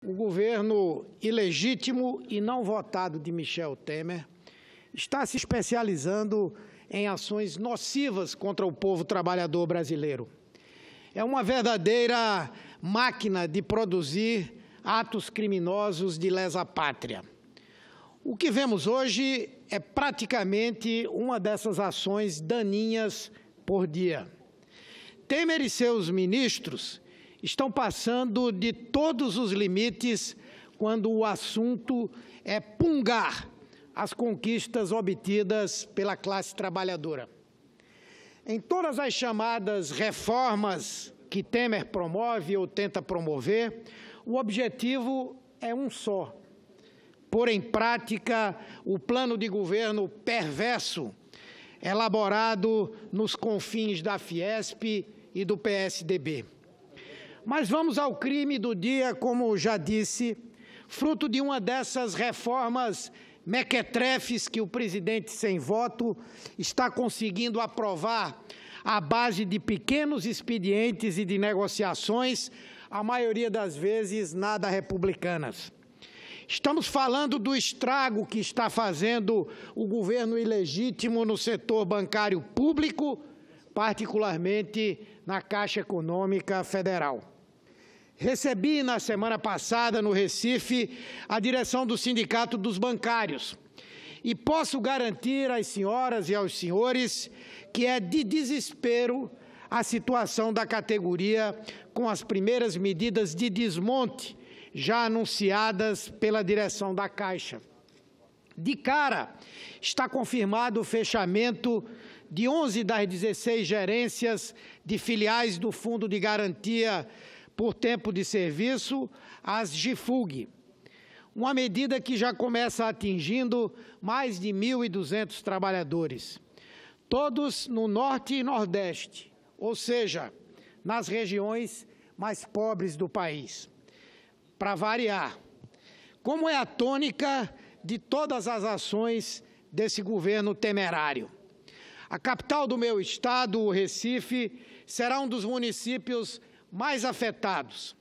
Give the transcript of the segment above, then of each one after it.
O governo ilegítimo e não votado de Michel Temer está se especializando em ações nocivas contra o povo trabalhador brasileiro. É uma verdadeira máquina de produzir atos criminosos de lesa pátria. O que vemos hoje é praticamente uma dessas ações daninhas por dia. Temer e seus ministros estão passando de todos os limites quando o assunto é pungar as conquistas obtidas pela classe trabalhadora. Em todas as chamadas reformas que Temer promove ou tenta promover, o objetivo é um só: pôr em prática o plano de governo perverso elaborado nos confins da Fiesp e do PSDB. Mas vamos ao crime do dia, como já disse, fruto de uma dessas reformas mequetrefes que o presidente sem voto está conseguindo aprovar à base de pequenos expedientes e de negociações, a maioria das vezes nada republicanas. Estamos falando do estrago que está fazendo o governo ilegítimo no setor bancário público, particularmente na Caixa Econômica Federal. Recebi na semana passada, no Recife, a direção do Sindicato dos Bancários e posso garantir às senhoras e aos senhores que é de desespero a situação da categoria com as primeiras medidas de desmonte já anunciadas pela direção da Caixa. De cara, está confirmado o fechamento de 11 das 16 gerências de filiais do Fundo de Garantia por Tempo de Serviço, as GIFUG, uma medida que já começa atingindo mais de 1.200 trabalhadores, todos no Norte e Nordeste, ou seja, nas regiões mais pobres do país. Para variar, como é a tônica de todas as ações desse governo temerário. A capital do meu estado, o Recife, será um dos municípios mais afetados.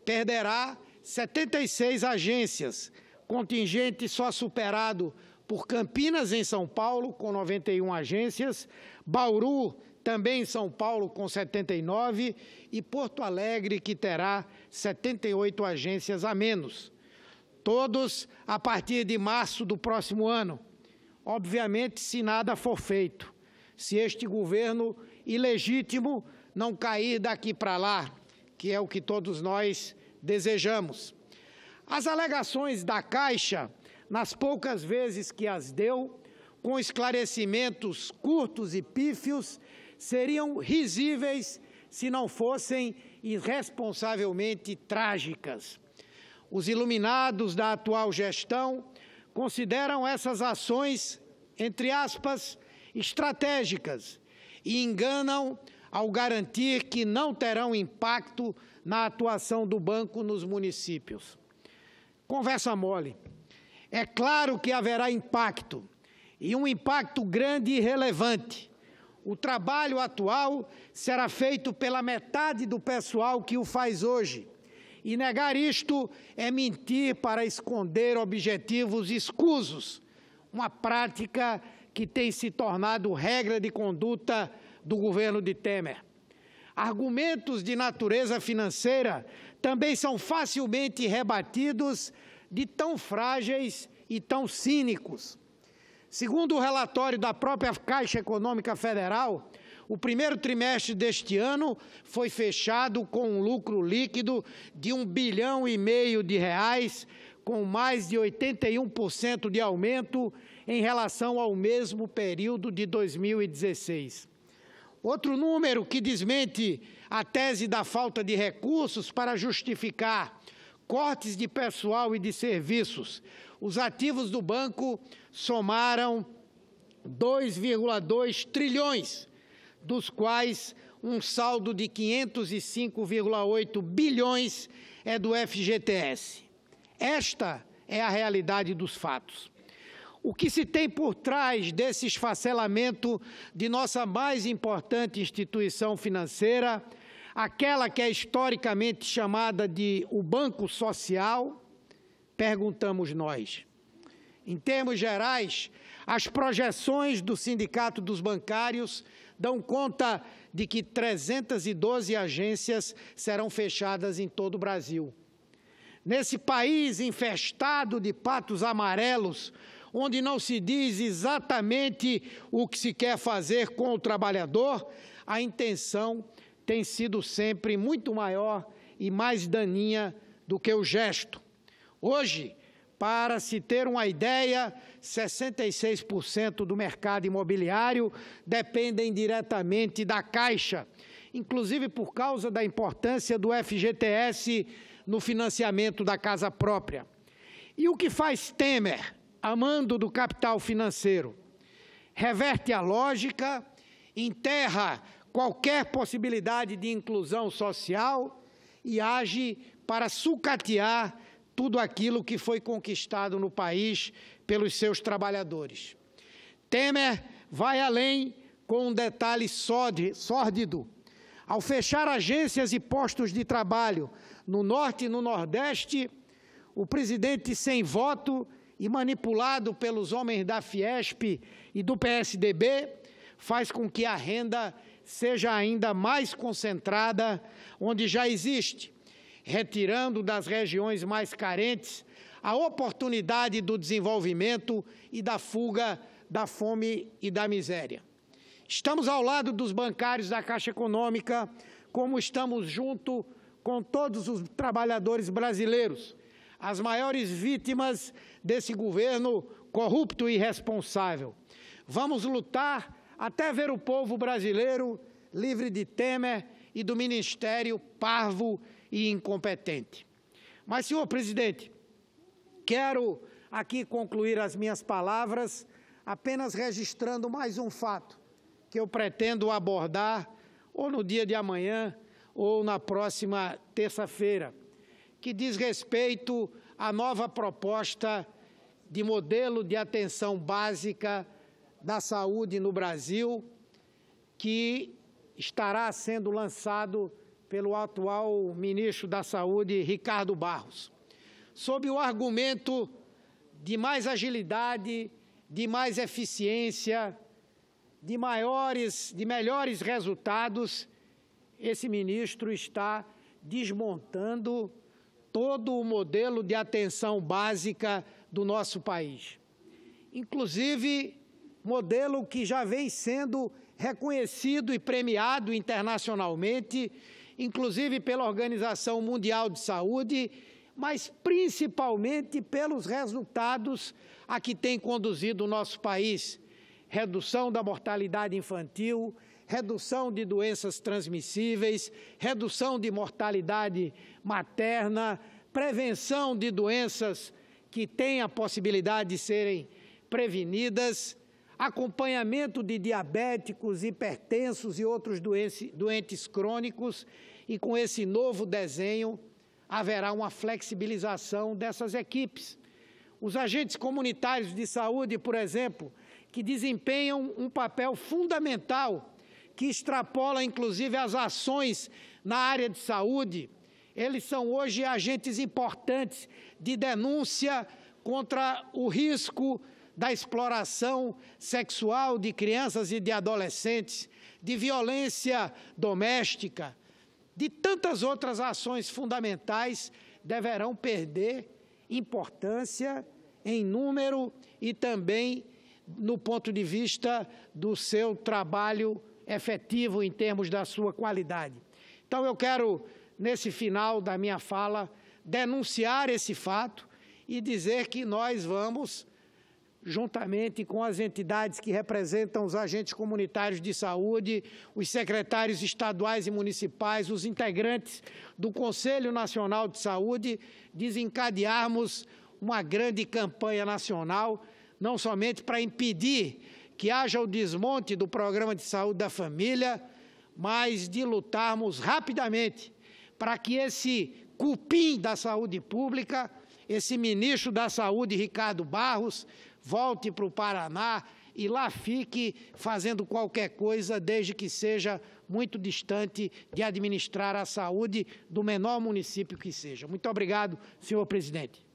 Perderá 76 agências, contingente só superado por Campinas, em São Paulo, com 91 agências, Bauru, também em São Paulo, com 79, e Porto Alegre, que terá 78 agências a menos. Todos a partir de março do próximo ano. Obviamente, se nada for feito, se este governo ilegítimo não cair daqui para lá, que é o que todos nós desejamos. As alegações da Caixa, nas poucas vezes que as deu, com esclarecimentos curtos e pífios, seriam risíveis se não fossem irresponsavelmente trágicas. Os iluminados da atual gestão consideram essas ações, entre aspas, estratégicas e enganam ao garantir que não terão impacto na atuação do banco nos municípios. Conversa mole. É claro que haverá impacto, e um impacto grande e relevante. O trabalho atual será feito pela metade do pessoal que o faz hoje, e negar isto é mentir para esconder objetivos escusos, uma prática que tem se tornado regra de conduta do governo de Temer. Argumentos de natureza financeira também são facilmente rebatidos de tão frágeis e tão cínicos. Segundo o relatório da própria Caixa Econômica Federal, o primeiro trimestre deste ano foi fechado com um lucro líquido de R$ 1,5 bilhão, com mais de 81% de aumento em relação ao mesmo período de 2016. Outro número que desmente a tese da falta de recursos para justificar cortes de pessoal e de serviços. Os ativos do banco somaram 2,2 trilhões, dos quais um saldo de 505,8 bilhões é do FGTS. Esta é a realidade dos fatos. O que se tem por trás desse esfacelamento de nossa mais importante instituição financeira, aquela que é historicamente chamada de o Banco Social? Perguntamos nós. Em termos gerais, as projeções do Sindicato dos Bancários dão conta de que 312 agências serão fechadas em todo o Brasil. Nesse país infestado de patos amarelos, onde não se diz exatamente o que se quer fazer com o trabalhador, a intenção tem sido sempre muito maior e mais daninha do que o gesto. Hoje, para se ter uma ideia, 66% do mercado imobiliário dependem diretamente da Caixa, inclusive por causa da importância do FGTS no financiamento da casa própria. E o que faz Temer, amando do capital financeiro? Reverte a lógica, enterra qualquer possibilidade de inclusão social e age para sucatear tudo aquilo que foi conquistado no país pelos seus trabalhadores. Temer vai além com um detalhe sórdido. Ao fechar agências e postos de trabalho no Norte e no Nordeste, o presidente sem voto e manipulado pelos homens da Fiesp e do PSDB faz com que a renda seja ainda mais concentrada onde já existe, retirando das regiões mais carentes a oportunidade do desenvolvimento e da fuga da fome e da miséria. Estamos ao lado dos bancários da Caixa Econômica, como estamos junto com todos os trabalhadores brasileiros, as maiores vítimas desse governo corrupto e irresponsável. Vamos lutar até ver o povo brasileiro livre de Temer e do ministério parvo e incompetente. Mas, senhor presidente, quero aqui concluir as minhas palavras apenas registrando mais um fato que eu pretendo abordar ou no dia de amanhã ou na próxima terça-feira, que diz respeito à nova proposta de modelo de atenção básica da saúde no Brasil, que estará sendo lançado pelo atual ministro da Saúde, Ricardo Barros, sob o argumento de mais agilidade, de mais eficiência, de melhores resultados. Esse ministro está desmontando todo o modelo de atenção básica do nosso país. Inclusive, modelo que já vem sendo reconhecido e premiado internacionalmente, inclusive pela Organização Mundial de Saúde, mas principalmente pelos resultados a que tem conduzido o nosso país. Redução da mortalidade infantil, redução de doenças transmissíveis, redução de mortalidade materna, prevenção de doenças que têm a possibilidade de serem prevenidas, acompanhamento de diabéticos, hipertensos e outros doentes crônicos, e com esse novo desenho haverá uma flexibilização dessas equipes. Os agentes comunitários de saúde, por exemplo, que desempenham um papel fundamental, que extrapola inclusive as ações na área de saúde, eles são hoje agentes importantes de denúncia contra o risco da exploração sexual de crianças e de adolescentes, de violência doméstica, de tantas outras ações fundamentais, deverão perder importância em número e também no ponto de vista do seu trabalho efetivo em termos da sua qualidade. Então, eu quero, nesse final da minha fala, denunciar esse fato e dizer que nós vamos, juntamente com as entidades que representam os agentes comunitários de saúde, os secretários estaduais e municipais, os integrantes do Conselho Nacional de Saúde, desencadearmos uma grande campanha nacional, não somente para impedir que haja o desmonte do Programa de Saúde da Família, mas de lutarmos rapidamente para que esse cupim da saúde pública, esse ministro da Saúde, Ricardo Barros, volte para o Paraná e lá fique fazendo qualquer coisa, desde que seja muito distante de administrar a saúde do menor município que seja. Muito obrigado, senhor presidente.